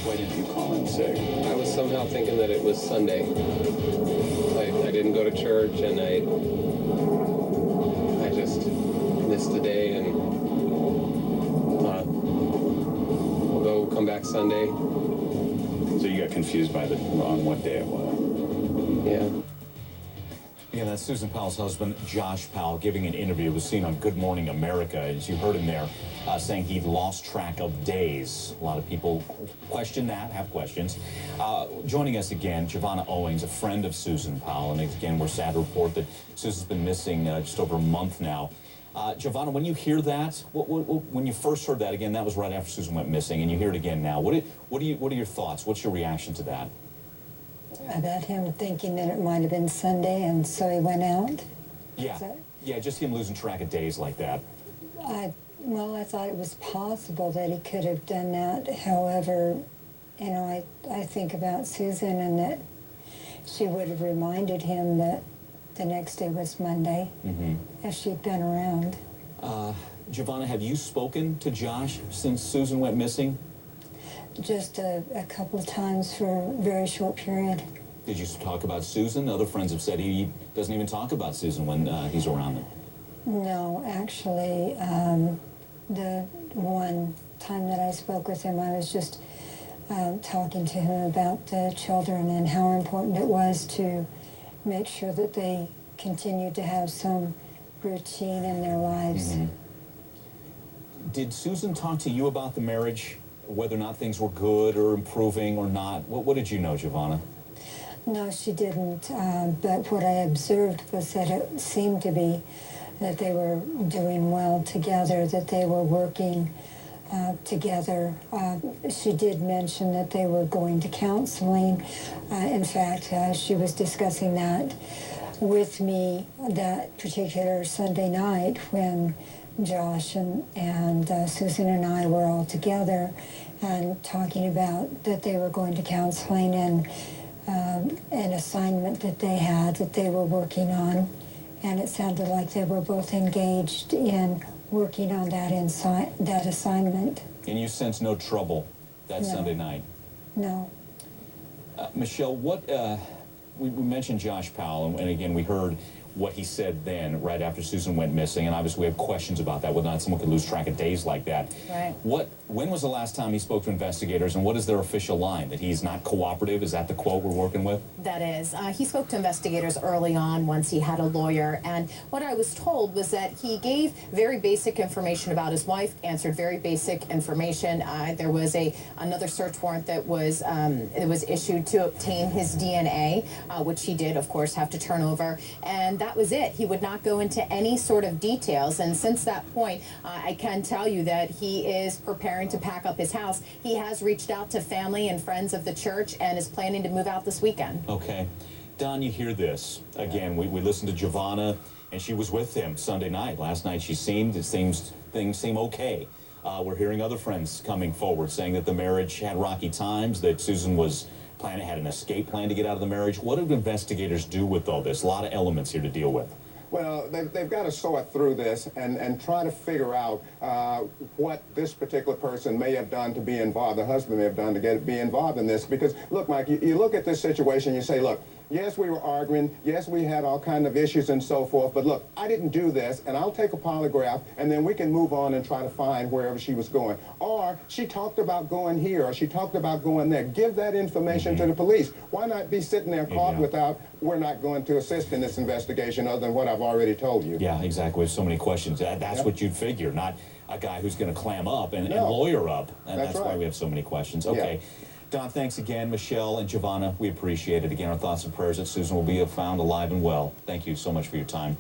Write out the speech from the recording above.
Why didn't you call in sick? I was somehow thinking that it was Sunday. I didn't go to church, and I just missed the day, and we'll come back Sunday. So you got confused by on what day it was? Yeah. Yeah, that's Susan Powell's husband, Josh Powell, giving an interview. It was seen on Good Morning America, as you heard him there, saying he'd lost track of days. A lot of people question that, have questions. Joining us again, Giovanna Owings, a friend of Susan Powell. And again, we're sad to report that Susan's been missing just over a month now. Giovanna, when you hear that, when you first heard that, again, that was right after Susan went missing, and you hear it again now. What are your thoughts? What's your reaction to that? About him thinking that it might have been Sunday, and so he went out? Yeah, yeah, just him losing track of days like that. Well, I thought it was possible that he could have done that. However, you know, I think about Susan, and that she would have reminded him that the next day was Monday, if she'd been around. Giovanna, have you spoken to Josh since Susan went missing? Just a couple of times for a very short period. Did you talk about Susan? Other friends have said he doesn't even talk about Susan when he's around them. No, actually, the one time that I spoke with him, I was just talking to him about the children and how important it was to make sure that they continued to have some routine in their lives. Did Susan talk to you about the marriage? Whether or not things were good or improving or not? What did you know, Giovanna? No, she didn't. But what I observed was that it seemed to be that they were doing well together, that they were working together. She did mention that they were going to counseling. In fact, she was discussing that with me that particular Sunday night when Josh and Susan and I were all together and talking about that they were going to counseling and an assignment that they had that they were working on. And it sounded like they were both engaged in working on that assignment. And you sense no trouble that No. Sunday night? No. Michelle, we mentioned Josh Powell, and again, we heard what he said then, right after Susan went missing, and obviously we have questions about that, whether or not someone could lose track of days like that. Right. When was the last time he spoke to investigators, and what is their official line? That he's not cooperative? Is that the quote we're working with? That is. He spoke to investigators early on once he had a lawyer, and what I was told was that he gave very basic information about his wife, answered very basic information. There was another search warrant that was issued to obtain his DNA, which he did, of course, have to turn over, and that was it. He would not go into any sort of details, and since that point, I can tell you that he is preparing to pack up his house. He has reached out to family and friends of the church and is planning to move out this weekend. Okay. Don, you hear this. Again, we listened to Giovanna, and she was with him Sunday night. Last night things seem okay. We're hearing other friends coming forward saying that the marriage had rocky times, that Susan had an escape plan to get out of the marriage. What do investigators do with all this? A lot of elements here to deal with. Well, they've got to sort through this and try to figure out what this particular person may have done to be involved, the husband may have done to be involved in this. Because, look, Mike, you look at this situation, you say, look, yes, we were arguing, yes, we had all kind of issues and so forth, but look, I didn't do this, and I'll take a polygraph, and then we can move on and try to find wherever she was going. Or she talked about going here, or she talked about going there. Give that information to the police. Why not be sitting there caught without, we're not going to assist in this investigation other than what I've already told you? Yeah, exactly. We have so many questions. That's what you'd figure, not a guy who's going to clam up and lawyer up. And that's right. why we have so many questions. Okay. Yeah. Don, thanks again. Michelle and Giovanna, we appreciate it. Again, our thoughts and prayers that Susan will be found alive and well. Thank you so much for your time.